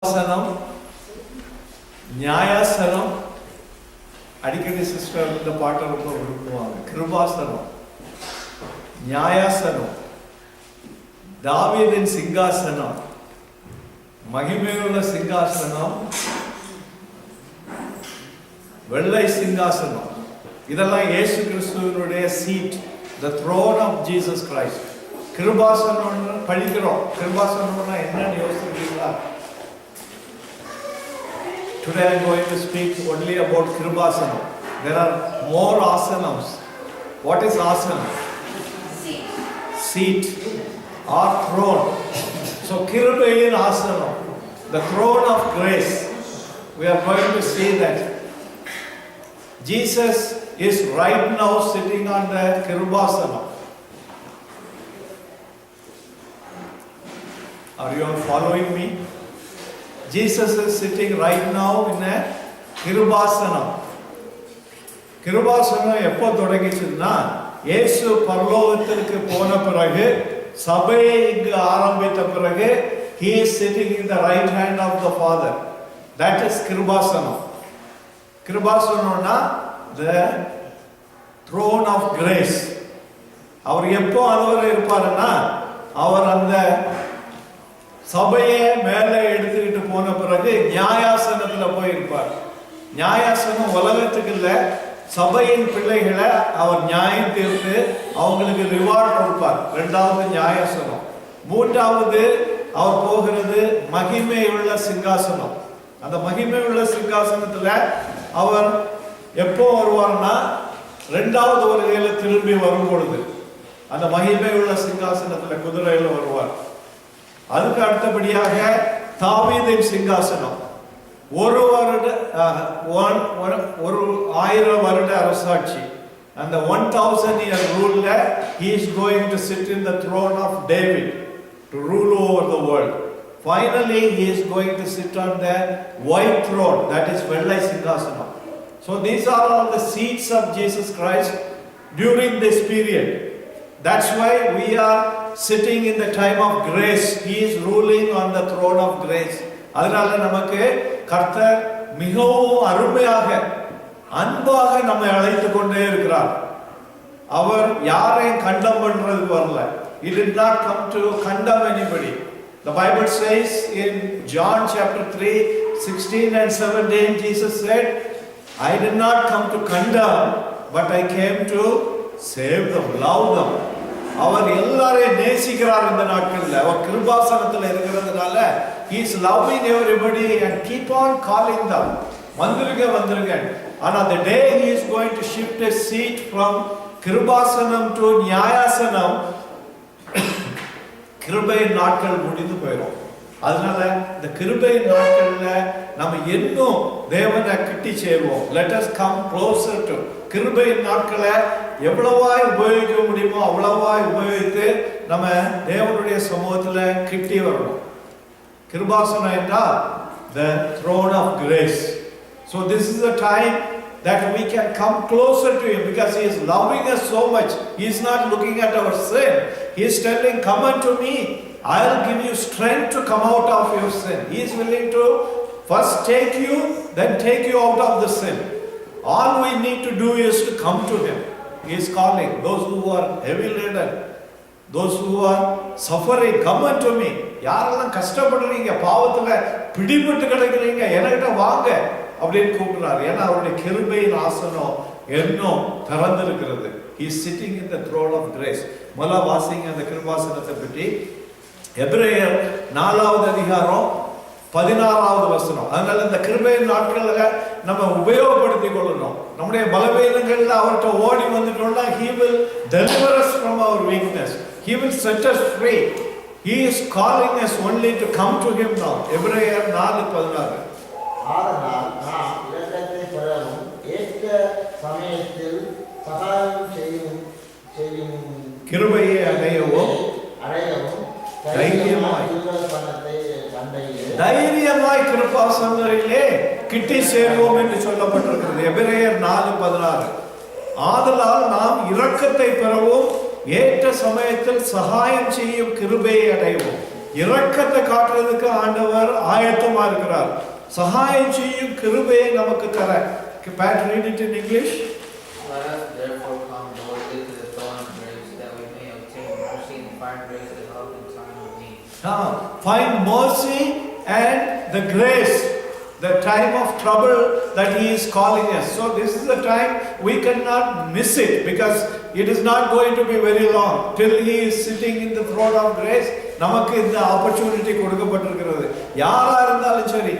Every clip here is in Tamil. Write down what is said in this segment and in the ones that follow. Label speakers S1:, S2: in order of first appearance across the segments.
S1: கிருபாசனம், நியாயாசனம். அடிக்கடி சிஸ்டர் இந்த பாட்டை ரொம்ப விரும்புவாங்க. கிருபாசனம், நியாயாசனம், தாவீதின் சிங்காசனம், மகிமையுள்ள சிங்காசனம், வெள்ளை சிங்காசனம். இதெல்லாம் இயேசு கிறிஸ்துவினுடைய seat, the throne of Jesus Christ. கிருபாசனம் படிக்கிறோம். கிருபாசனம்னா என்னன்னு யோசிக்கிறீங்களா? Today I am going to speak only about Kribasana. There are more asanams. What is asana? Seat or throne. So Kirubayin asana, the throne of grace. We are going to see that Jesus is right now sitting on the Kirubasana. Are you all following me? Jesus is sitting right now in a Kirubasana. Kirubasana எப்போ தொடங்கிச்சுன்னா, இயேசு பரலோகத்திற்கு போன பிறகு, சபையை இங்கு ஆரம்பித்த பிறகு, he is sitting in the right hand of the Father. That is Kirubasana. Kirubasana, the throne of grace. அவர் எப்போ அதுவரை இருப்பாருன்னா, அவர் அந்த சபையை மேலே எடுத்துக்கிட்டு போன பிறகு நியாயாசனத்துல போய் இருப்பார். நியாயாசனம் உலகத்துக்கு இல்ல, சபையின் பிள்ளைகளை அவர் நியாயம் தீர்த்து அவங்களுக்கு ரிவார்ட் கொடுப்பார். இரண்டாவது நியாயாசனம். மூன்றாவது அவர் போகிறது மகிமையுள்ள சிங்காசனம். அந்த மகிமையுள்ள சிங்காசனத்துல அவர் எப்போ வருவார்னா, இரண்டாவது வருகையில திரும்பி வரும் பொழுது அந்த மகிமையுள்ள சிங்காசனத்துல குதிரையில வருவார். அதுக்கு அடுத்தபடியாக தாவீதின் சிங்காசனம். ஒரு 1000 வருட அரசாட்சி. அந்த 1000 year rule, he is going to sit in the throne of David to rule over the world. Finally he is going to sit on the white throne, that is வெள்ளை சிங்காசனம். So these are all the seats of Jesus Christ during this period. That's why we are sitting in the time of grace. He is ruling on the throne of grace. அதனால நமக்கு கர்த்தர் மிகவும் அருமையாக அன்பாக நம்மை அழைத்து கொண்டே இருக்கிறார். அவர் யாரையும் கண்டம் பண்றதுக்கு வரல. He did not come to condemn anybody. The Bible says in John chapter 3:16 and 17, Jesus said, I did not come to condemn, but I came to save them, love them. அவர் எல்லாரையும் நேசிக்கிறார். இந்த நாட்கள்ல அவர் கிருபாசனத்துல இருக்கிறதுனால he is loving everybody and keep on calling them. வந்துருங்க. ஆனா the day he is going to shift his seat from கிருபாசனம் to நியாயாசனம், கிருபையின் நாட்கள் முடிந்து போயிடும். அதனால இந்த கிருபையின் நாட்கள்ல நம்ம இன்னும் தேவனை கிட்டி சேருவோம். Let us come closer to கிருபையின் நாட்களை எவ்வளவாய் உபயோகிக்க முடியுமோ அவ்வளவாய் உபயோகித்து நம்ம தேவனுடைய சமூகத்துல கிட்டி வரணும். கிருபாசனம் என்றால் the throne of grace. So this is the time that we can come closer to him because he is loving us so much. He is not looking at our sin. He is telling, come unto me. I will give you strength to come out of your sin. He is willing to first take you, then take you out of the sin. All we need to do is to come to him. He is calling those who are heavy laden, those who are suffering, come unto me. யாரெல்லாம் கஷ்டப்படுறீங்க, பாவத்துல பிடிபட்டு கிடக்குறீங்க, என்கிட்ட வாங்க அப்படின்னு கூப்பிடுறாரு. ஏன்னா அவருடைய கிருபையின் ஆசனம் இன்னும் திறந்திருக்கிறது. He is sitting in the throne of grace. முதல்ல வாசிங்க அந்த கிருபாசனத்தை பற்றி. எபிரேயர் 4வது அதிகாரம் 16வது வசனம். அதனால இந்த கிருபையின் நாட்கள்ல நம்ம உபயோகப்படுத்திக் கொள்ளணும். நம்முடைய பலவீனங்கள்ல அவர்கிட்ட ஓடி வந்துட்டோம்னா he will deliver us from our weakness. He will set us free. He is calling us only to come to him now. எபிரேயர் 4:16.
S2: ஆதலால் நாம் இரக்கத்தை பெறவும் ஏற்ற சமயத்தில் சகாயம் செய்யும் கிருபையை அடையவும் தைரியமாய் கிருபாசனத்திலே கிட்டி சேர்வோம் என்று சொல்லப்பட்டிருக்கிறது. எபிரேயர் 4:16. ஆதலால் நாம் இரக்கத்தை பெறவும் ஏற்ற சமயத்தில் சகாயம் செய்யும் கிருபையை அடைவோம்.
S1: இரக்கத்தை காட்டுறதுக்கு ஆண்டவர் ஆயத்தமா இருக்கிறார். சகாயம் செய்யும் கிருபையை நமக்கு தர. Pat, read it in English.
S3: Let us therefore come boldly to the throne of grace, that we may obtain mercy and find grace to help in time of need.
S1: Find mercy and the grace, the time of trouble that He is calling us. So this is the time we cannot miss it, because it is not going to be very long till He is sitting in the throne of grace. நமக்கு இந்த ஆப்பர்ச்சுனிட்டி கொடுக்கப்பட்டிருக்கிறது. யாரா இருந்தாலும் சரி,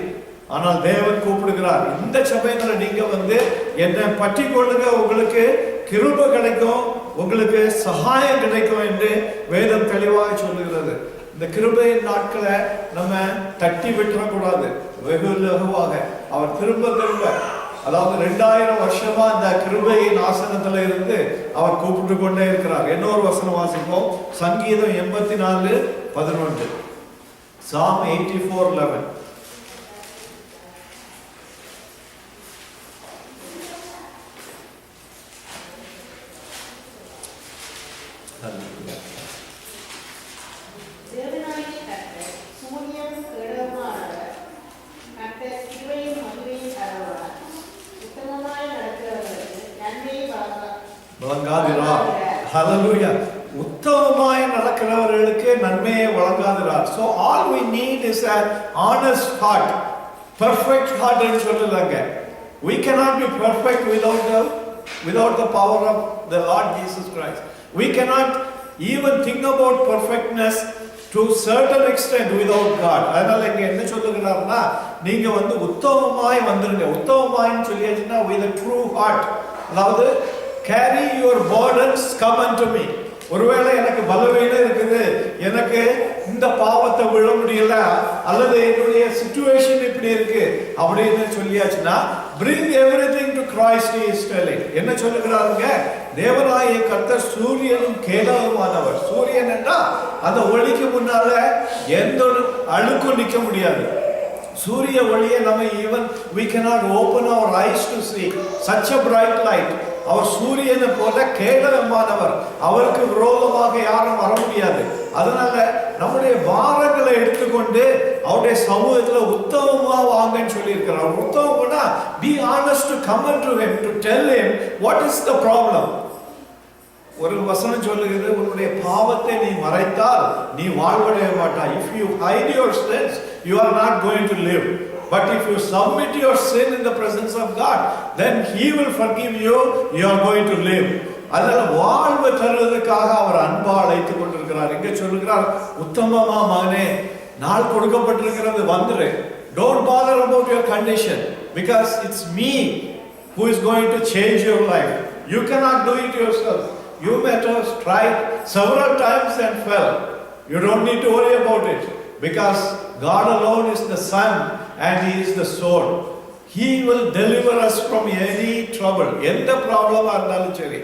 S1: ஆனால் தேவன் கூப்பிடுகிறார், இந்த சபையில நீங்க வந்து என்னை பற்றி கொள்ளுங்க, உங்களுக்கு கிருபை கிடைக்கும், உங்களுக்கு சகாயம் கிடைக்கும் என்று வேதம் தெளிவாக சொல்லுகிறது. இந்த கிருபையின் நாட்களை நம்ம தட்டி விட்டுறக்கூடாது. வெகு லகுவாக அவர் திரும்ப திரும்ப, அதாவது 2000 வருஷமா இந்த கிருபையின் ஆசனத்துல இருந்து அவர் கூப்பிட்டு கொண்டே இருக்கிறார். இன்னொரு வசனம் வாசிப்போம். சங்கீதம் 84:11. Psalm 84:11. Hallelujah. உத்தமமாய் நடக்கிறவர்களுக்கு நன்மையை வழங்காதிரார். So all we need is an honest heart, perfect heart என்று சொல்லலாங்க. We cannot be perfect without the power of the Lord Jesus Christ. We cannot even think about perfectness to certain extent without God. அதனால இங்க என்ன சொல்லுகிறாருன்னா, நீங்க வந்து உத்தமமாய் வந்துருங்க. உத்தமமாய்ன்னு சொல்லியாச்சுன்னா with a true heart, அதாவது carry your burdens, come unto me. ஒருவேளை எனக்கு பலவீனம் இருக்குது, எனக்கு இந்த பாவத்தை விழ முடியல, அல்லது என்னுடைய சிச்சுவேஷன் இப்படி இருக்கு அப்படின்னு சொல்லியாச்சுன்னா, bring everything to Christ, he is telling. என்ன சொல்லுகிறாருங்க? தேவனாகிய கர்த்தர் சூரியனும் கேடகமானவர். சூரியன் என்றா அந்த ஒளிக்கு முன்னால எந்த அழுக்கும் நிக்க முடியாது. சூரிய ஒளியை நம்ம we cannot open our eyes to see such a bright light. அவர் சூரியனை போல கேடகமானவர், அவருக்கு விரோதமாக யாரும் வர முடியாது. அதனால நம்முடைய பாரங்களை எடுத்துக்கொண்டு அவருடைய சமூகத்துல உத்தமமா வாங்கன்னு சொல்லி இருக்கிறார். உத்தமம்னா be honest to come unto him, to tell him what is the problem. ஒரு வசனம் சொல்லுகிறது, உன்னுடைய பாவத்தை நீ மறைத்தால் நீ வாழ்வடைய மாட்டாய். If you hide your sins, you are not going to live. But if you submit your sin in the presence of God, then He will forgive you, you are going to live. அதனால வாழ்வு தருவதற்காக அவர் அன்பா அழைத்துக் கொண்டிருக்கிறார். இங்க சொல்லுகிறார், உத்தமமா மகனே, நாள் கொடுக்கப்பட்டிருக்கிறது, வந்துரு. Don't bother about your condition, because it's me who is going to change your life. You cannot do it yourself. You may have tried several times and fell. You don't need to worry about it, because God alone is the sun and He is the sword. He will deliver us from any trouble. எந்த ப்ராப்ளமா இருந்தாலும் சரி,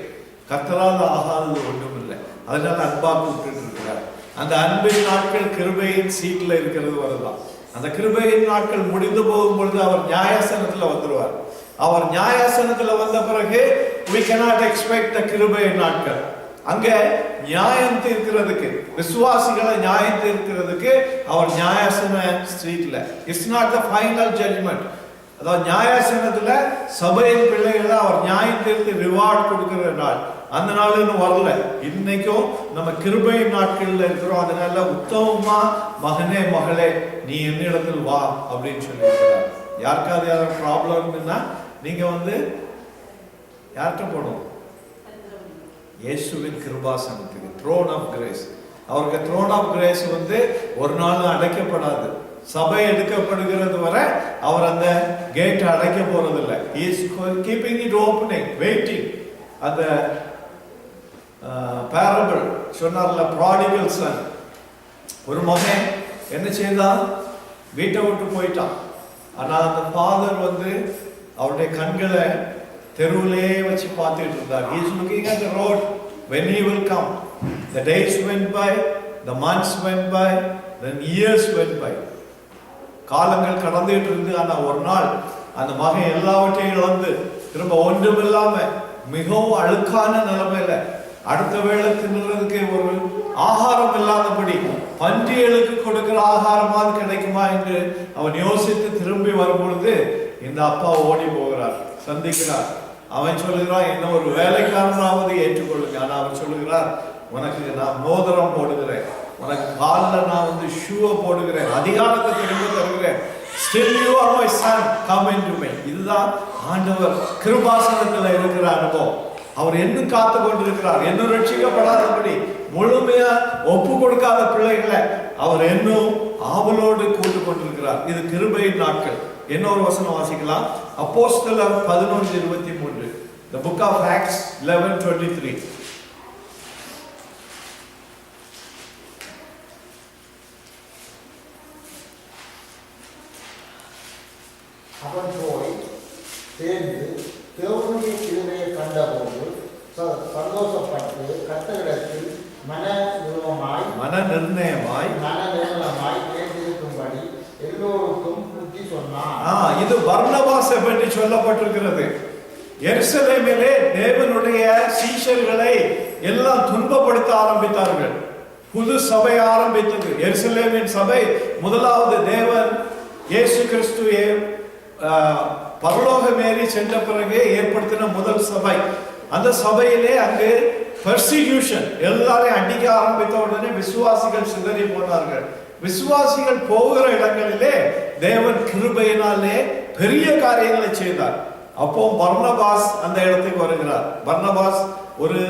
S1: கர்த்தரால் ஆகாதது ஒன்றும் இல்லை. அதனால அன்பா கூப்பிட்டு இருக்கிறார். அந்த அன்பின் நாட்கள் கிருபையின் சீட்ல இருக்கிறது வரலாம். அந்த கிருபையின் நாட்கள் முடிந்து போகும் பொழுது அவர் நியாயாசனத்துல வந்துருவார். அவர் நியாயாசனத்துல வந்த பிறகு we cannot expect the கிருபையின் நாட்கள். அங்க நியாயம் தீர்க்கிறதுக்கு, விசுவாசிகளை நியாயம் தீர்க்கிறதுக்கு அவர் நியாயாசன ஸ்ட்ரீட்ல, it's not the final judgement. அதாவது நியாயாசனத்துல சபையின் பிள்ளைகளை அவர் நியாயம் தீர்த்து ரிவார்ட் கொடுக்கிற நாள். அந்த நாள் இன்னும் வரல. இன்னைக்கும் நம்ம கிருபையின் நாட்கள்ல இருக்கிறோம். அதனால உத்தமமா மகனே மகளே நீ என்னிடத்தில் வா அப்படின்னு சொல்லியிருக்கிறார். யாருக்காவது யாராவது ப்ராப்ளம்னா நீங்க வந்து யார்கிட்ட போகணும்? இயேசுவின் கிருபாசனத்துக்கு, த்ரோன் ஆஃப் கிரேஸ். அவருக்கு த்ரோன் ஆஃப் கிரேஸ் வந்து ஒரு நாள் அடைக்கப்படாது. சபை எடுக்கப்படுகிறது வரை அவர் அந்த கேட்டை அடைக்க போறதில்லை. He is keeping it opening, waiting. அந்த parable சொன்னார்ல, prodigal son. ஒரு மகன் என்ன செய்தான்? வீட்டை விட்டு போயிட்டான். ஆனா அந்த ஃபாதர் வந்து அவருடைய கண்களை தெருவிலே வச்சு பார்த்துட்டு இருந்தார். He is looking at the road when he will come. The days went by, the months went by, then years went by. காலங்கள் கடந்துட்டு இருந்து, ஆனா ஒரு நாள் அந்த மகன் எல்லாவற்றையும் இழந்து திரும்ப ஒன்றும் இல்லாம மிகவும் அழுக்கான நிலைமையில அடுத்த வேளை தின்னுறதுக்கு ஒரு ஆகாரம் இல்லாதபடி பன்றிகளுக்கு கொடுக்கிற ஆகாரமாவது கிடைக்குமா என்று அவன் யோசித்து திரும்பி வரும்பொழுது இந்த அப்பா ஓடி போகிறார், சந்திக்கிறார். அவன் சொல்லுகிறான், என்ன ஒரு வேலைக்காரனாவது ஏற்றுக்கொள்ளுங்க. ஆனா அவன் சொல்லுகிறார், உனக்கு நான் மோதிரம் போடுகிறேன், உனக்கு காலில் நான் ஷூவை போடுகிறேன், அதிகாரத்தை திரும்ப தருகிறேன். Still you are my son, come into me. இதுதான் ஆண்டவர் கிருபாசனத்தில் இருக்கிற அனுபவம். அவர் இன்னும் காத்து கொண்டிருக்கிறார். இன்னும் ரட்சிக்கப்படாதபடி முழுமையா ஒப்பு கொடுக்காத பிள்ளைகளை அவர் இன்னும் ஆவலோடு கூட்டு கொண்டிருக்கிறார். இது கிருபையின் நாட்கள். இன்னொரு வசனம் வாசிக்கலாம். அப்போஸ்தலர் 11:23. The book of Acts 11:23.
S2: அவன் போய் சேர்ந்து தேவனுடைய கிருபையை கண்டபோது சந்தோஷப்பட்டு கர்த்தரிடத்தில் மன நிர்ணயமாய் கேட்டிருக்கும்படி எல்லோருக்கும் புத்தி சொன்னான்.
S1: இது பர்னபாசை பற்றி சொல்லப்பட்டிருக்கிறது. எருசலேமிலே தேவனுடைய சீஷர்களை எல்லாம் துன்பப்படுத்த ஆரம்பித்தார்கள். புது சபை ஆரம்பித்தது. எருசலேமின் சபை முதலாவது தேவன் இயேசு கிறிஸ்துவே பரலோகமேறி சென்ற பிறகு ஏற்படுத்தின முதல் சபை. அந்த சபையிலே அங்கு பெர்சிக்யூஷன், எல்லாரையும் அடிக்க ஆரம்பித்த உடனே விசுவாசிகள் சிதறி போனார்கள். விசுவாசிகள் போகிற இடங்களிலே தேவன் கிருபையினாலே பெரிய காரியங்களை செய்தார். அப்போ பர்னபாஸ் அந்த இடத்துக்கு வருகிறார். பர்னபாஸ் ஒரு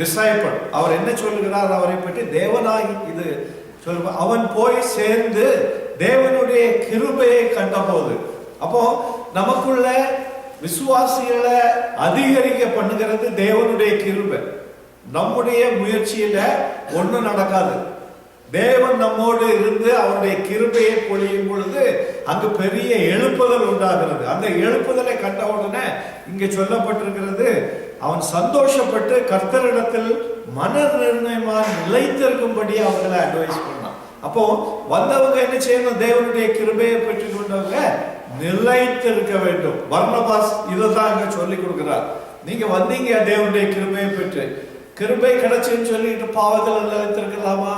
S1: டிசைபிள். அவர் என்ன சொல்லுகிறார் அவரை பற்றி? தேவனாய் இது சொல்ல. அவன் போய் சேர்ந்து தேவனுடைய கிருபையை கண்டபோது, அப்போ நமக்குள்ள விசுவாசிகளை அதிகரிக்க பண்ணுகிறது தேவனுடைய கிருபை. நம்முடைய முயற்சியில ஒண்ணும் நடக்காது. தேவன் நம்மோடு இருந்து அவருடைய கிருபையை பொழியும் பொழுது அங்கு பெரிய எழுப்புதல் உண்டாகிறது. அந்த எழுப்புதலை கண்ட உடனே இங்க சொல்லப்பட்டிருக்கிறது, அவன் சந்தோஷப்பட்டு கர்த்தரிடத்தில் மன நிர்ணயமா நிலைத்திருக்கும்படி அவர்களை அட்வைஸ் பண்ணான். அப்போ வந்தவங்க என்ன செய்யணும்? தேவனுடைய கிருபையை பெற்றுக் கொண்டவங்க நிலைத்திருக்க வேண்டும். பர்னபாஸ் இதைதான் அங்க சொல்லி கொடுக்கிறார். நீங்க வந்தீங்க தேவனுடைய கிருபையை பெற்று, கிருபை கிடைச்சுன்னு சொல்லிட்டு பாவத்தில் நிலைத்திருக்கலாமா?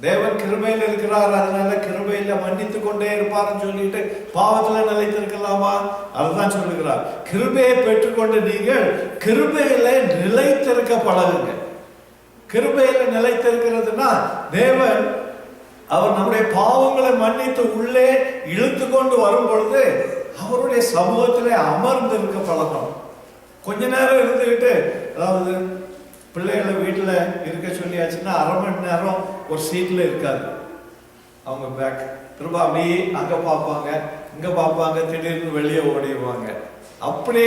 S1: தேவன் கிருபையில் இருக்கிறார், அதனால கிருபையில மன்னித்து கொண்டே இருப்பார்னு சொல்லிட்டு பாவத்துல நிலைத்திருக்கலாமா? அதுதான் சொல்லுகிறார். கிருபையை பெற்றுக்கொண்டு நீங்கள் கிருபையில நிலைத்திருக்க பழகுங்க. கிருபையில நிலைத்திருக்கிறதுனா தேவன் அவர் நம்முடைய பாவங்களை மன்னித்து உள்ளே இழுத்து கொண்டு வரும் பொழுது அவருடைய சமூகத்திலே அமர்ந்து இருக்க பழகணும். கொஞ்ச நேரம் இருந்துகிட்டு, அதாவது பிள்ளைகளை வீட்டில் இருக்க சொல்லியாச்சுன்னா அரை மணி நேரம் ஒரு சீட்ல இருக்காது. அவங்க பேக் திரும்ப அப்படியே அங்க பார்ப்பாங்க, இங்க பார்ப்பாங்க, திடீர்னு வெளியே ஓடிடுவாங்க. அப்படி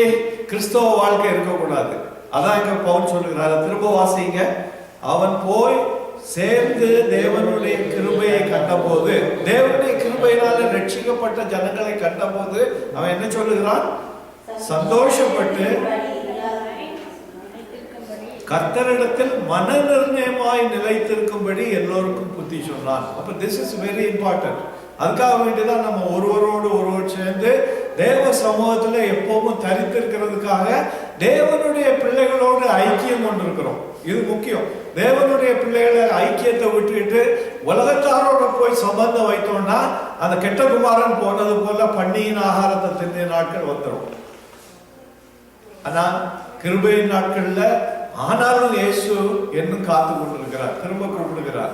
S1: கிறிஸ்தவ வாழ்க்கை இருக்கக்கூடாது. அதான் இங்க பவுல் சொல்லுகிறாரு. திரும்ப வாசிங்க. அவன் போய் சேர்ந்து தேவனுடைய கிருபையை கண்டபோது, தேவனுடைய கிருபையினால ரட்சிக்கப்பட்ட ஜனங்களை கண்டபோது அவன் என்ன சொல்லுகிறான்? சந்தோஷப்பட்டு கர்த்தரிடத்தில் மன நிர்ணயமாய் நிலைத்திருக்கும்படி எல்லோருக்கும் புத்தி சொன்னான். அப்ப திஸ் இஸ் வெரி இம்பார்ட்டன்ட். அதுக்காக வேண்டிதான் நம்ம ஒருவரோடு ஒருவர் சேர்ந்து தேவ சமூகத்துல எப்பவும் தரித்திருக்கிறதுக்காக தேவனுடைய பிள்ளைகளோடு ஐக்கியம் கொண்டிருக்கிறோம். இது முக்கியம். தேவனுடைய பிள்ளைகளை ஐக்கியத்தை விட்டுட்டு உலகத்தாரோட போய் சம்பந்தம் வைத்தோம்னா அந்த கெட்ட குமாரன் போனது போல பன்னியின் ஆகாரத்தை தின்ன நாட்கள் வந்துடும். ஆனா கிருபையின் நாட்கள்ல ஆனாலும் இயேசு இன்னும் காத்து கொண்டிருக்கிறார், திரும்ப கூப்பிடுகிறார்.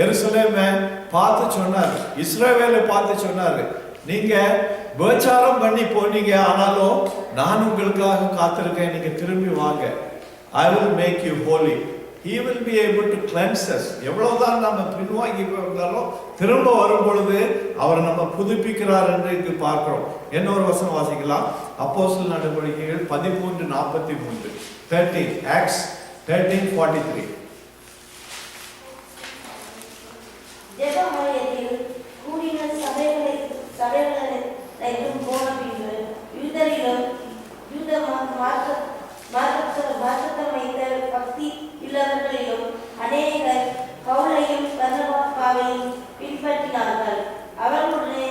S1: எருசலேமை பார்த்து சொன்னார், இஸ்ரவேலை பார்த்து சொன்னார், நீங்க விபச்சாரம் பண்ணி போனீங்க, ஆனாலும் நான் உங்களுக்காக காத்திருக்கேன், நீங்க திரும்பி வாங்க. I will make you holy. He will be able to cleanse us. எவ்வளவுதான் நம்ம பின்வாங்கி இருந்தாலும் திரும்ப வரும் பொழுது அவர் நம்ம புதுப்பிக்கிறார் என்று இங்கு பார்க்கிறோம். இன்னொரு வசனம் வாசிக்கலாம். அப்போஸ்தலர் நடவடிக்கைகள் 13:43. 13 Acts 13:43.
S4: ஜெபமாலயத்தில் கூடின சபைகளிலும் போன பின்பு யூதரிலும் யூத மார்க்கத்தை வைத்த பக்தி உள்ளவர்களிலும் அநேகர் பவுலையும் பர்னபாவையும் பின்பற்றினார்கள். அவர்களுடனே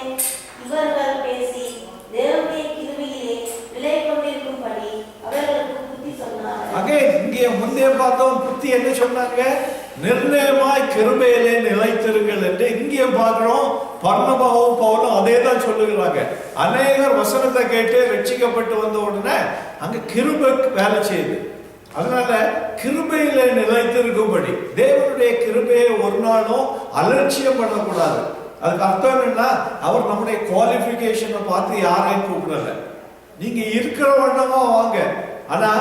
S4: இவர்கள் பேசி தேவனுடைய கிருபையிலே நிலை கொண்டிருக்கும்படி அவர்களுக்கு புத்தி சொன்னார்கள்.
S1: இங்கே முன்னே பார்த்தோம், புத்தி என்ன சொன்னாங்க? நிர்ணயமாய் கிருபையிலே நிலைத்திருங்கள் என்று இங்கேயும் பார்க்கிறோம். பர்னபாவும் பவுலும் அதே தான் சொல்லுகிறாங்க. அநேகர் வசனத்தை கேட்டு ரட்சிக்கப்பட்டு வந்த உடனே அங்க கிருபை வேலை செய்யுது. அதனால கிருபையில நிலைத்திருக்கும்படி தேவனுடைய கிருபையை ஒரு நாளும் அலட்சியம் பண்ணக்கூடாது. அதுக்கு அர்த்தம் என்னன்னா, அவர் நம்முடைய குவாலிஃபிகேஷனை பார்த்து யாரையும் கூப்பிடல. நீங்க இருக்கிற வண்ணமா வாங்க, ஆனா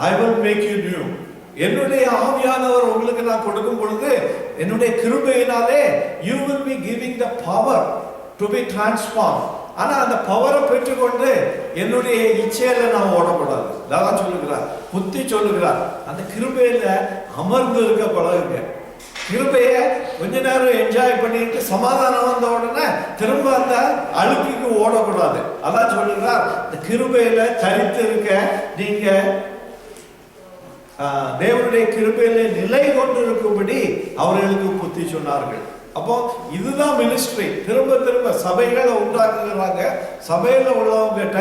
S1: I will make you new. என்னுடைய ஆவியானவர் உங்களுக்கு நான் கொடுக்கும் பொழுது என்னுடைய கிருபையினாலே you will be giving the power to be transformed. ஆனா அந்த பவரை பெற்றுக்கொண்டு என்னுடைய இச்சையில நான் ஓடக்கூடாது. அதான் சொல்லுகிறார், புத்தி சொல்லுகிறார். அந்த கிருபையில அமர்ந்து இருக்க பழகுங்க. கிருபைய கொஞ்ச நேரம் என்ஜாய் பண்ணிட்டு சமாதானம் வந்த உடனே திரும்ப அந்த அழுக்குக்கு ஓடக்கூடாது. அதான் சொல்லுகிறார், இந்த கிருபையில தரித்து இருக்க நீங்க தேவனுடைய கிருபையில நிலை கொண்டு இருக்கும்படி அவர்களுக்கு புத்தி சொன்னார்கள். அப்போ இதுதான் மினிஸ்ட்ரி. திரும்ப திரும்ப சபைகளை உண்டாக்குகிறாங்க. சபையில உள்ளவங்க கிட்ட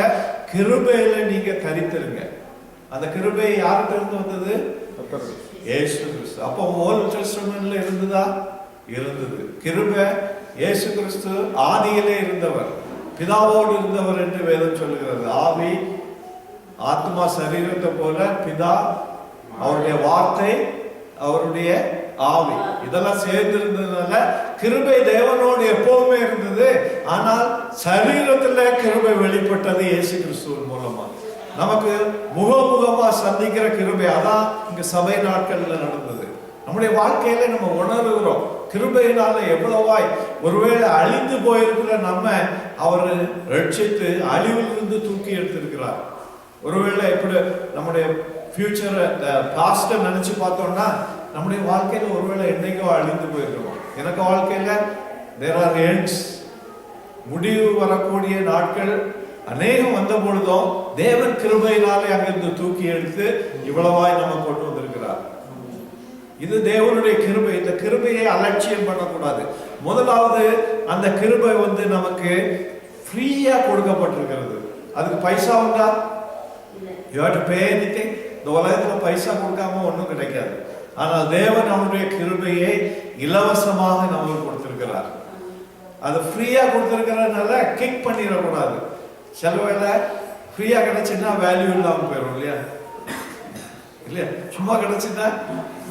S1: கிருபையில நீங்க தரித்திருங்க. அந்த கிருபை யார்கிட்ட இருந்து வந்தது? இயேசு கிறிஸ்து. அப்போ ஓல்ட் டெஸ்டமென்ட்ல இருந்ததா? இருந்தது. கிருபை இயேசு கிறிஸ்து ஆதியிலே இருந்தவர், பிதாவோடு இருந்தவர் என்று வேதம் சொல்லுகிறது. ஆவி ஆத்மா சரீரத்தை போல பிதா, அவருடைய வார்த்தை, அவருடைய ஆவி, இதெல்லாம் சேர்ந்து இருந்ததுனால கிருபை தேவனோடு எப்பவுமே இருந்தது. ஆனால் சரீரத்துல கிருபை வெளிப்பட்டது இயேசு கிறிஸ்துவின் மூலமா. நமக்கு முகமுகமா சந்திக்கிற கிருபை அதான் இங்க சபை நாட்கள்ல நடந்தது. நம்முடைய வாழ்க்கையில நம்ம உணர்கிறோம் கிருபையினால எவ்வளவாய் ஒருவேளை அழிந்து போயிருக்கிற நம்ம அவர் ரட்சித்து அழிவிலிருந்து தூக்கி எடுத்திருக்கிறார். ஒருவேளை இப்படி நம்முடைய ஃபியூச்சரை பாஸ்ட்டை நினைச்சு பார்த்தோம்னா நம்முடைய வாழ்க்கையில ஒருவேளை என்னைக்கோ அழிந்து போயிருக்கோம். எனக்கு வாழ்க்கையில there are ends, முடிவு வரக்கூடிய நாட்கள் அநேகம் வந்த பொழுதும் தேவன் கிருபையினாலே அங்கிருந்து தூக்கி எடுத்து இவ்வளவாய் நம்ம கொண்டு வந்திருக்கிறார். இது தேவனுடைய கிருபை. இந்த கிருபையை அலட்சியம் பண்ணக்கூடாது. முதலாவது அந்த கிருபை நமக்கு ஃப்ரீயா கொடுக்கப்பட்டிருக்கிறது. அதுக்கு பைசா உண்டா? You have to pay anything? இந்த உலகத்துல பைசா கொடுக்காம ஒன்றும் கிடைக்காது. ஆனால் தேவன் அவனுடைய கிருபையை இலவசமாக நமக்கு கொடுத்திருக்கிறார். அது ஃப்ரீயா கொடுத்திருக்கிறதுனால கிக் பண்ணிடக்கூடாது. சில வேளை ஃப்ரீயா கிடைச்சுன்னா வேல்யூ இல்லாம போயிடும் இல்லையா? இல்லையா? சும்மா கிடைச்சுன்னா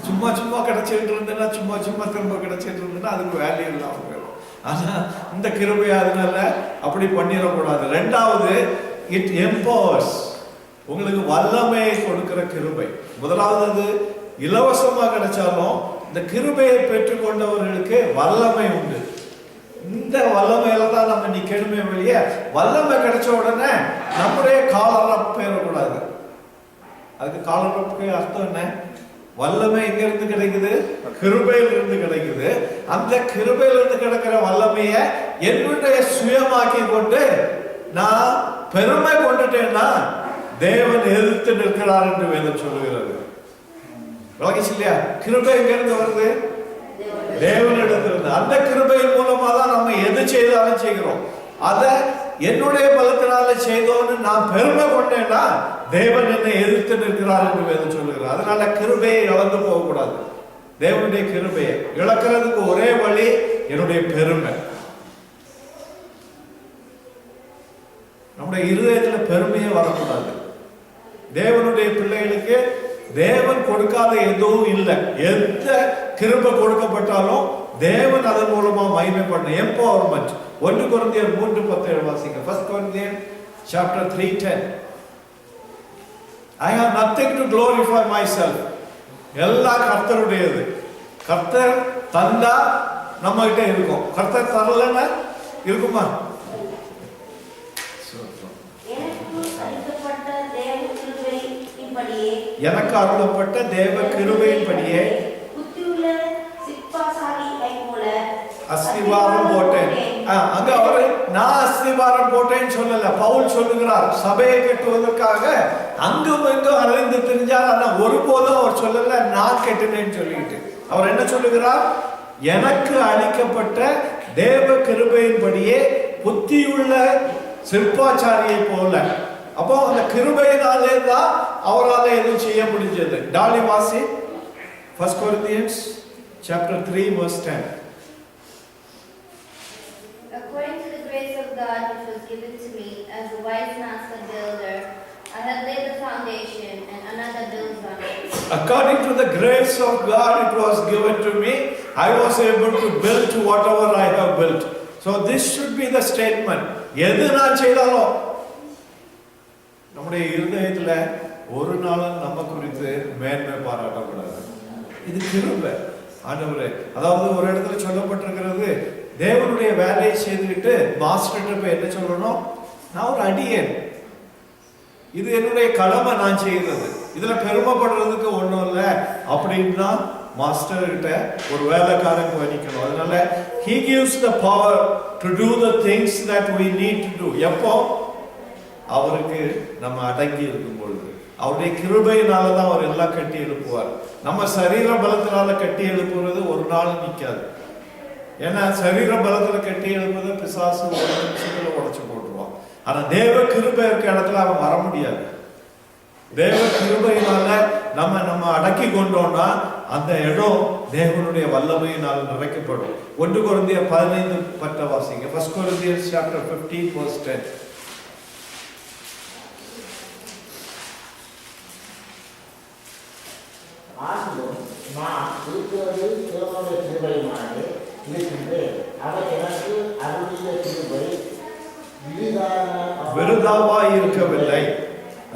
S1: சும்மா சும்மா கிடைச்சிட்டு இருந்தேன்னா சும்மா சும்மா திரும்ப கிடைச்சிட்டு இருந்தேன்னா அதுக்கு வேல்யூ இல்லாம போயிடும். ஆனா இந்த கிருபையை அதனால அப்படி பண்ணிடக்கூடாது. ரெண்டாவது, இட் எம்பவர்ஸ், உங்களுக்கு வல்லமையை கொடுக்கிற கிருபை. முதலாவது அது இலவசமா கிடைச்சாலும் இந்த கிருபையை பெற்றுக்கொண்டவர்களுக்கு வல்லமை உண்டு. இந்த வல்லமையில தான் நம்ம நிக்கணுமே வெளியே. வல்லமை கிடைச்ச உடனே நம்முடைய காலரப் பெறக்கூடாது. அதுக்கு காலரப்புக்கு அர்த்தம் என்ன? வல்லமை எங்க இருந்து கிடைக்குது? கிருபையில இருந்து கிடைக்குது. அந்த கிருபையில இருந்து கிடைக்கிற வல்லமையை என்னுடைய சுயமாக்கி கொண்டு நான் பெருமை கொண்டுட்டேன்னா தேவன் எதிர்த்து நிற்கிறார் என்று வேதம் சொல்லுகிறது. விளங்கிச்சு இல்லையா? கிருபை எங்க இருந்து வருது? தேவனிடத்திலிருந்து. அந்த கிருபையின் மூலமா தான் நம்ம எது செய்தாலும் செய்கிறோம். அதை என்னுடைய பலத்தினால செய்தோன்னு நான் பெருமை கொண்டேன்னா தேவன் என்னை எதிர்த்து நிற்கிறார் என்று வேதம் சொல்லுகிறார். அதனால கிருபையை இழந்து போகக்கூடாது. தேவனுடைய கிருபையை இழக்கிறதுக்கு ஒரே வழி என்னுடைய பெருமை. நம்முடைய இருதயத்துல பெருமையே வரக்கூடாது. தேவனுடைய பிள்ளைகளுக்கு தேவன் கொடுக்காத எதுவும் இல்லை. எந்த கிருபை கொடுக்கப்பட்டாலும் தேவன் அதன் மூலமா மகிமைப்படணும். எம்பவர்மெண்ட். 1 கொரிந்தியர் 3:17 வாசிங்க. 1 Corinthians chapter 3:10. I have nothing to glorify myself. எல்லாம் கர்த்தருடையது. கர்த்தர் தந்தா நம்ம கிட்ட இருக்கும். கர்த்தர் தரலன்னா இருக்குமா? எனக்கு அருளப்பட்ட தேவ கிருபையின்படியே அஸ்திவாரம் போட்டேன். அங்க அவரு நான் அஸ்திவாரம் போட்டேன்னு சொல்லல. பவுல் சொல்லுகிறார் சபையை கட்டுவதற்காக அங்கும் எங்கும் அலைந்து தெரிஞ்சார். ஆனா ஒருபோதும் அவர் சொல்லல நான் கெட்டினேன்னு சொல்லிட்டு. அவர் என்ன சொல்லுகிறார்? எனக்கு அளிக்கப்பட்ட தேவ கிருபையின்படியே புத்தியுள்ள சிற்பாச்சாரியை போல. அப்போ அந்த கிருபையினாலே தான் அவரால் எதுவும் செய்ய முடிஞ்சது. டாலி வாசி 1 Corinthians chapter 3 verse 10.
S5: According to the grace of God which was given to me as a wise master builder, I have laid the foundation and another builds on it.
S1: According to the grace of God it was given to me, I was able to build to whatever I have built. So this should be the statement. எது நான் செய்தாலும் நம்முடைய இருதயத்துல ஒரு நாளும் நம்ம குறித்து மேன்மை பாராட்டக்கூடாது. இது கிருபை ஆண்டவரே. அதாவது ஒரு இடத்துல சொல்லப்பட்டிருக்கிறது, தேவனுடைய வேலையை செய்துவிட்டு மாஸ்டர்கிட்ட போய் என்ன சொல்லணும், நான் ஒரு அடியேன், இது என்னுடைய கடமை நான் செய்கிறது, இதுல பெருமைப்படுறதுக்கு ஒண்ணும் இல்லை அப்படின்னு தான் மாஸ்டர் கிட்ட ஒரு வேலைக்காரன் கவனிக்கணும். அதனால he gives the power to do the things that we need to do. எப்போ அவருக்கு நம்ம அடங்கி இருக்கும் பொழுது, அவருடைய கிருபையினால தான் அவர் எல்லாம் கட்டி எழுப்புவார். நம்ம சரீர பலத்தினால கட்டி எழுப்புறது ஒரு நாள் நிற்காது. ஏன்னா சரீர பலத்துல கட்டி எழுப்புறது பிசாசு ஒரு நிமிஷத்துல உடைச்சு போட்டுருவான். ஆனா தேவ கிருபை இருக்க இடத்துல அவன் வர முடியாது. தேவ கிருபையினால நம்ம அடக்கி கொண்டோம்னா அந்த இடம் தேவனுடைய வல்லமையினால் நிறைக்கப்படும். 1 கொரிந்தியர் 15 வாசிங்க. 1 Corinthians chapter 15 verse 10.
S2: ஆகிலும் நான் இருக்கிறது தேவனுடைய கிருபையினாலே இருக்கின்றேன். அவர் எனக்கு அருளிய கிருபை
S1: விருதாவாய் இருக்கவில்லை.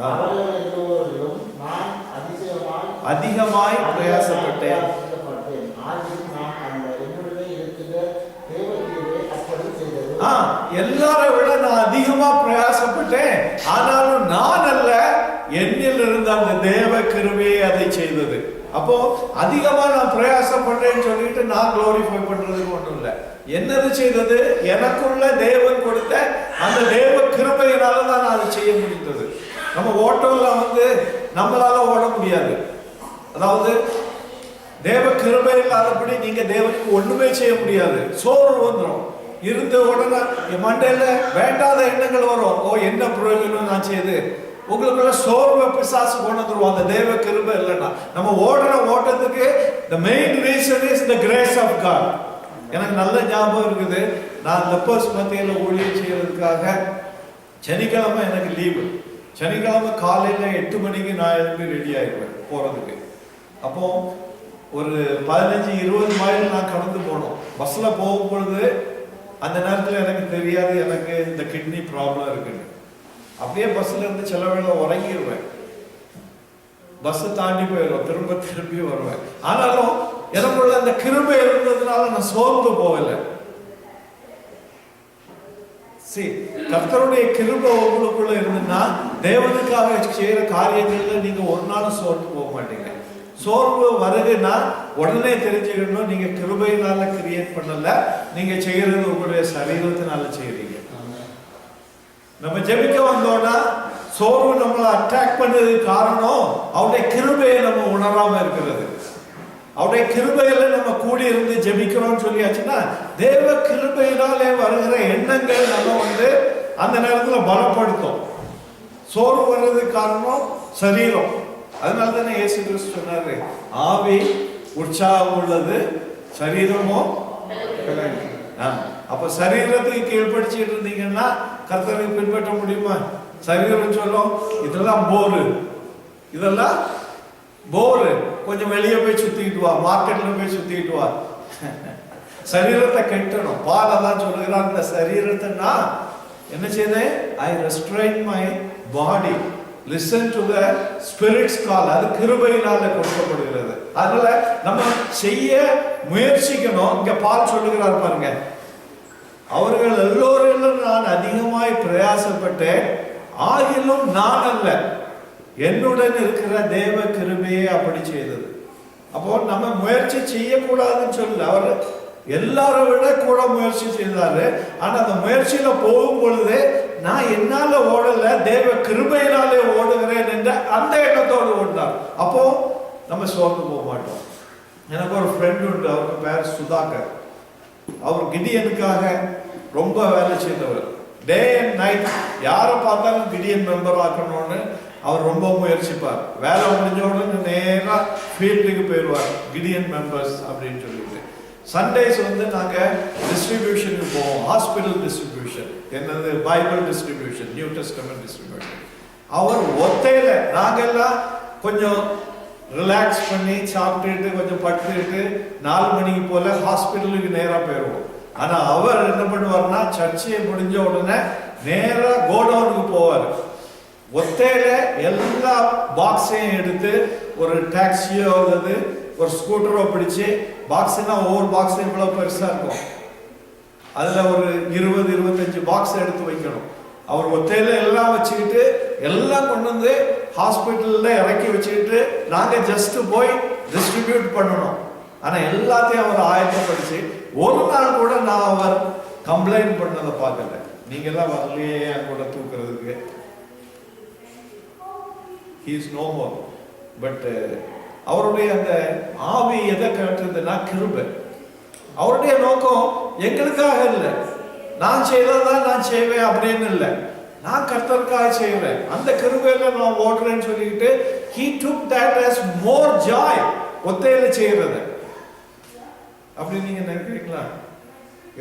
S2: அவர்கள் எல்லோரிலும் நான்
S1: அதிகமாய் பிரயாசப்பட்டேன்.
S2: ஆகிலும் நான் அந்த என்னுடைய இருக்கிற தேவ கிருபை அப்படி செய்தது.
S1: எல்லாரை விட நான் அதிகமா பிரயாசப்பட்டேன். ஆனாலும் நான் அல்ல, என்னில் இருந்த அந்த தேவ கிருபையை அதை செய்தது. அப்போ அதிகமா நான் பிரயாசப்படுறேன்னு சொல்லிட்டு நான் குளோரிஃபை பண்றதுக்கு ஒன்றும் இல்லை. என்னது செய்தது? எனக்குள்ள தேவன் கொடுத்த அந்த தேவ கிருபையினால தான் நான் அதை செய்ய முடிந்தது. நம்ம ஓட்டம்ல நம்மளால ஓட முடியாது. அதாவது தேவ கிருபை இல்லாதபடி நீங்க தேவனுக்கு ஒண்ணுமே செய்ய முடியாது. சோர்வு வந்துடும். இருந்த உடனே மண்டையில வேண்டாத எண்ணங்கள் வரும். ஓ, என்ன பிரயோஜனம் நான் செய்து, உங்களுக்குள்ள சோர்வை பிசாசு கொண்டு வந்துருவோம். அந்த தேவ கிருபை இல்லைன்னா நம்ம ஓடுற ஓட்டத்துக்கு the main reason is the grace of God. எனக்கு நல்ல ஞாபகம் இருக்குது, நான் லெப்பர்ஸ் மத்தியில ஊழியம் செய்யறதுக்காக சனிக்கிழமை எனக்கு லீவு. சனிக்கிழமை காலையில 8 மணிக்கு நான் எழுப்பி ரெடி ஆயிடுவேன் போறதுக்கு. அப்போ ஒரு 15-20 மைல் நான் கடந்து போனோம். பஸ்ல போகும் பொழுது அந்த நேரத்தில் எனக்கு தெரியாது எனக்கு இந்த கிட்னி ப்ராப்ளம் இருக்குன்னு. அப்படியே பஸ்ல இருந்து சில வேளை உறங்கிடுவேன். பஸ் தாண்டி போயிடுவேன், திரும்பி வருவேன். ஆனாலும் எனக்குள்ள அந்த கிருபை இருந்ததுனால நான் சோர்ந்து போகல. கர்த்தருடைய கிருபை உங்களுக்குள்ள இருந்ததுன்னா தேவனுக்காக செய்யற காரியங்கள்ல நீங்க ஒரு நாள் சோர்ந்து போக மாட்டீங்க. சோர்வு வருதுன்னா உடனே தெரிஞ்சுக்கணும், நீங்க கிருபையினால கிரியேட் பண்ணல, நீங்க செய்யறது உங்களுடைய சரீரத்தினால செய்யறீங்க. நம்ம ஜெபிக்க வந்தோம்னா சோர்வு நம்மளை அட்டாக் பண்ணதுக்கு காரணம் அவருடைய கிருபையை நம்ம உணராம இருக்கிறது. அவருடைய கிருபையில நம்ம கூடி இருந்து ஜெபிக்கிறோம்னு சொல்லியாச்சுன்னா தேவ கிருபையினாலே வருகிற எண்ணங்கள் நம்ம அந்த நேரத்துல பலப்படுத்தும். சோர்வு வர்றதுக்கு காரணம் சரீரம். அதனால தானே இயேசு கிறிஸ்து சொன்னாரு, ஆவி உற்சாகம் உள்ளது, சரீரமோ. அப்ப சரீரத்துக்கு கீழ்படிச்சுட்டு இருந்தீங்கன்னா கர்த்தரை பின்பற்ற முடியுமா? சரீரம் சொல்லும் இதெல்லாம் போரு, இதெல்லாம் போரு, கொஞ்சம் வெளியே போய் சுத்திக்கிட்டு வா, மார்க்கெட்ல போய் சுத்திக்கிட்டு வா. சரீரத்தை கெட்டணும். பால் தான் சொல்லுகிறான், இந்த சரீரத்தை நான் என்ன செய்தேன்? I restrain my body, listen to the spirit's call. அது கிருபையினால கொடுக்கப்படுகிறது. அதனால நம்ம செய்ய முயற்சிக்கணும். இங்க பால் சொல்லுகிறார் பாருங்க, அவர்கள் எல்லோரிலும் நான் அதிகமாய் பிரயாசப்பட்டேன், ஆகிலும் நான் அல்ல, என்னுடன் இருக்கிற தேவ கிருபையே அப்படி செய்தது. அப்போ நம்ம முயற்சி செய்யக்கூடாதுன்னு சொல்லல, அவர் எல்லாரும் விட கூட முயற்சி செய்தாரு. ஆனா அந்த முயற்சியில போகும் பொழுது நான் என்னால ஓடல, தேவ கிருபையினாலே ஓடுகிறேன் என்ற அந்த எண்ணத்தோடு ஓடினார். அப்போ நம்ம சோர்ந்து போக மாட்டோம். எனக்கு ஒரு ஃப்ரெண்ட் உண்டு, அவருக்கு பேர் சுதாகர். அவர் கிடியனுக்காக ரொம்ப வேலை செய்தவர். டே அண்ட் நைட் யாரை பார்த்தாலும் கிடியன் மெம்பர் ஆக்கணும்னு அவர் ரொம்ப முயற்சிப்பார். வேலை முடிஞ்ச உடனே நேரா ஃபீல்டுக்கு போயிடுவார், கிடியன் மெம்பர்ஸ் அப்படின்னு சொல்லிட்டு. சண்டேஸ் வந்து நாங்கள் டிஸ்ட்ரிபியூஷனுக்கு போவோம், ஹாஸ்பிட்டல் டிஸ்ட்ரிபியூஷன், என்னது Bible distribution, New Testament distribution. அவர் ஒத்தையில நாங்கெல்லாம் கொஞ்சம் ரிலாக்ஸ் பண்ணி சாப்பிட்டுட்டு கொஞ்சம் படுத்துக்கிட்டு 4 மணிக்கு போல ஹாஸ்பிட்டலுக்கு நேராக போயிடுவோம். ஆனால் அவர் என்ன பண்ணுவார்னா சர்ச்சையை முடிஞ்ச உடனே நேராக கோடவுனுக்கு போவார். ஒத்தையில எல்லா பாக்ஸையும் எடுத்து ஒரு டாக்ஸியோ அல்லது ஒரு ஸ்கூட்டரோ பிடிச்சு, பாக்ஸ்னா ஒவ்வொரு பாக்ஸும் இவ்வளோ பெருசாக இருக்கும், அதில் ஒரு 20-25 பாக்ஸ் எடுத்து வைக்கணும். அவர் ஒத்தையில எல்லாம் வச்சுக்கிட்டு எல்லாம் கொண்டு வந்து ஹாஸ்பிட்டலில் இறக்கி வச்சுக்கிட்டு நாங்கள் ஜஸ்ட் போய் டிஸ்ட்ரிபியூட் பண்ணணும். ஆனால் எல்லாத்தையும் அவர் ஆயத்தப்படுத்தி ஒரு நாள் கூட நான் அவர் கம்ப்ளைண்ட் பண்ணதை பார்க்கல, நீங்கெல்லாம் வரலையே என் கூட தூக்குறதுக்கு. he is no more. But அவருடைய அந்த ஆவி எதை காட்டுறதுன்னா கிருபை. அவருடைய நோக்கம் எங்களுக்காக இல்லை, நான் செய்ததான் நான் செய்வேன் அப்படின்னு இல்லை, நான் கர்த்தருக்காக செய்வேன், அந்த கிருபையில நான் ஓடுறேன்னு சொல்லிட்டு he took that as more joy. ஒத்தையில செய்யறது அப்படி நீங்க நினைக்கிறீங்களா?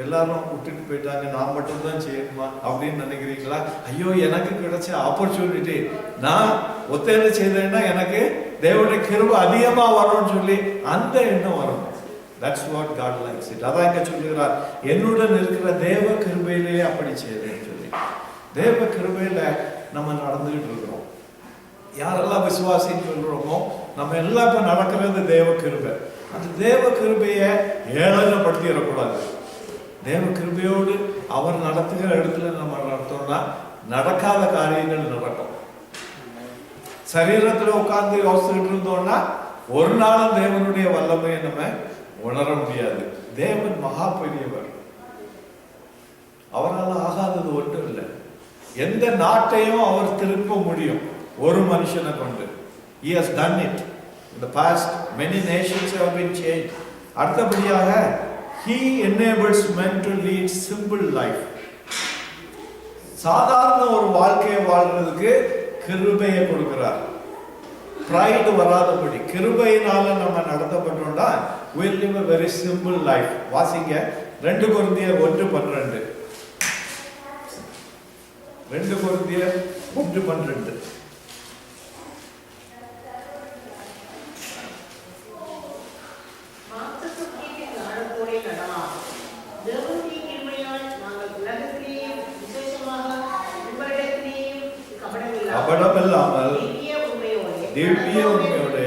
S1: எல்லாரும் விட்டுட்டு போயிட்டாங்க, நான் மட்டும்தான் செய்யணுமா அப்படின்னு நினைக்கிறீங்களா? ஐயோ, எனக்கு கிடைச்ச ஆப்பர்ச்சுனிட்டி, நான் ஒத்தையில செய்தேன்னா எனக்கு தேவனுடைய கிருபை அதிகமா வரும்னு சொல்லி அந்த எண்ணம் வரும். That's what God likes it. அதான் இங்க சொல்லுகிறார், என்னுடன் இருக்கிற தேவ கிருபையிலேயே அப்படி செய்தேன்னு சொல்லி. தேவ கிருபையில நம்ம நடந்துகிட்டு இருக்கிறோம். யாரெல்லாம் விசுவாசின்னு சொல்றோமோ நம்ம எல்லாம் இப்ப நடக்கிறது தேவ கிருபை. அந்த தேவ கிருபையை ஏளனப்படுத்திடக்கூடாது. தேவ கிருபையோடு அவர் நடத்துகிற இடத்துல நம்ம நடத்தோம்னா நடக்காத காரியங்கள் நடக்கும். சரீரத்துல உட்கார்ந்து யோசிச்சுட்டு இருந்தோம்னா ஒரு நாளும் தேவனுடைய வல்லமையை நம்ம உணர முடியாது. தேவன் மகா பெரியவர், அவரால் ஆகாதது ஒன்றும் இல்லை. எந்த நாட்டையும் அவர் திருப்ப முடியும் ஒரு மனுஷனை கொண்டு. He has done it in the past. Many nations have been changed. அடுத்தபடியாக he enables men to lead simple life. சாதாரண ஒரு வாழ்க்கையை வாழ்றதுக்கு கிருபையை கொடுக்கிறார். pride வராதபடி கிருபையினால நம்ம நடத்தப்பட்டோம்னா we'll live a very simple life. வாசிங்க 2 கொரிந்தியர் 1:12. 2 கொரிந்தியர் 1:12. கபடமில்லாமல் திவ்ய உண்மையோடு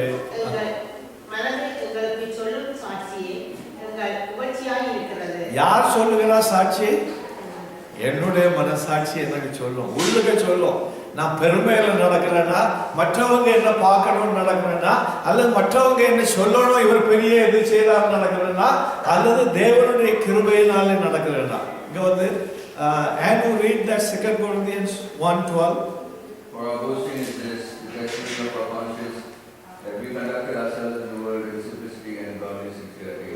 S1: யார் சொல்லுகிறா சாட்சி? என்னுடைய மனசாட்சி எனக்கு சொல்லும், உள்ளுக சொல்லும். நான் பெருமையில நடக்கிறேன்னா, மற்றவங்க என்ன பார்க்கணும்னு நடக்கிறேன்னா, அல்லது மற்றவங்க என்ன சொல்லணும் இவர் பெரிய எது செய்தார் நடக்கிறேன்னா, அல்லது தேவனுடைய கிருபையினாலே நடக்கிறேன்னா. இங்க வந்து and you read that 2 Corinthians 1:12.
S6: For our boasting is this, the testimony of our conscience, that we conducted ourselves in the world with simplicity and godly sincerity,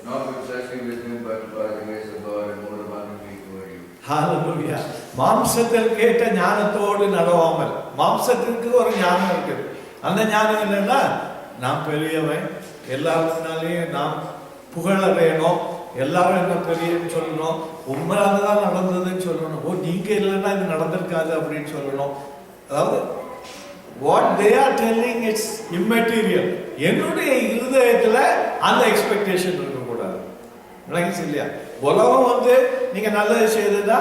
S6: not with fleshly wisdom, but by the grace of God and more abundantly toward you.
S1: Hallelujah. மாம்சத்தில் கேட்ட ஞானத்தோடு நடவாமல், மாம்சத்திற்கு ஒரு ஞானம் இருக்குது. அந்த ஞானம் என்னன்னா, நான் பெரியவன், எல்லாருனாலையும் நாம் புகழடையணும், எல்லாரும் என்ன பெரியன்னு சொல்லணும், உண்மையானதான் நடந்ததுன்னு சொல்லணும். ஓ, நீங்க இல்லைன்னா இது நடந்திருக்காது அப்படின்னு சொல்லணும். அதாவது what they are telling is immaterial. என்னுடைய இருதயத்துல அந்த எக்ஸ்பெக்டேஷன் இருக்கக்கூடாது. விளங்கிச்சு இல்லையா? உலகம் வந்து நீங்க நல்லது செய்ததா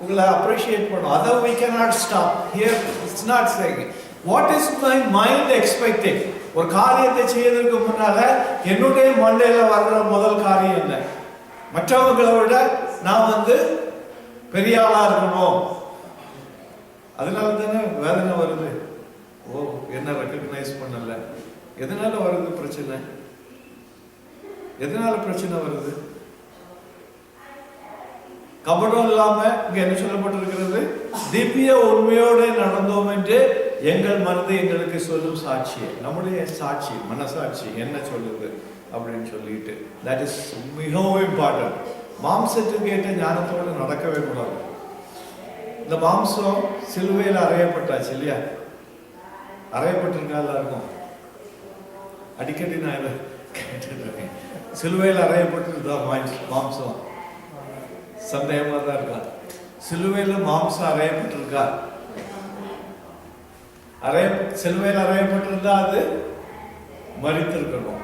S1: உங்களை அப்ரிஷியேட் பண்ணும். அதை we cannot stop. Here it's not saying what is my mind expecting. ஒரு காரியத்தை செய்யறதுக்கு முன்னால என்னுடைய மண்டையில வர்ற முதல் காரியம் என்ன? மற்றவங்களை விட நான் வந்து பெரிய ஆளா இருக்கணும். அதனால தானே வேதனை வருது. ஓ, என்ன ரெக்கக்னைஸ் பண்ணல. எதனால வருது பிரச்சனை? எதனால பிரச்சனை வருது? கபடம் இல்லாம இங்க என்ன சொல்லப்பட்டிருக்கிறது? திவ்ய உண்மையோடு நடந்தோம் என்று எங்கள் மனது எங்களுக்கு சொல்லும் சாட்சி, நம்முடைய சாட்சி, மனசாட்சி என்ன சொல்லுது அப்படின்னு சொல்லிட்டு, தட் இஸ் மிகவும் இம்பார்ட்டன்ட். மாம்சத்துக்கு ஏற்ற ஞானத்தோடு நடக்கவே கூடாது. இந்த மாம்சம் சிலுவையில் அறையப்பட்டாச்சு இல்லையா? அறையப்பட்டிருக்கா எல்லாருக்கும்? அடிக்கடி நான் இதை கேட்டுட்டு இருக்கேன். சிலுவையில் அறையப்பட்டிருந்தா மாம்சம்? சந்தேகமா தான் இருக்கா? சிலுவையில் மாம்சம் அறையப்பட்டிருக்கா? சிலுவையில் அறையப்பட்டிருந்தா அது மரித்திருக்கணும்.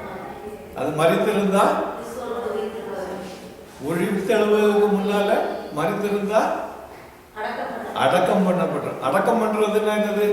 S1: அது மரித்திருந்தா ஒழித்தெழுவதற்கு முன்னால மரித்திருந்தா அடக்கம் பண்ணப்பட்ட. அடக்கம் பண்றதுன்னா என்னது?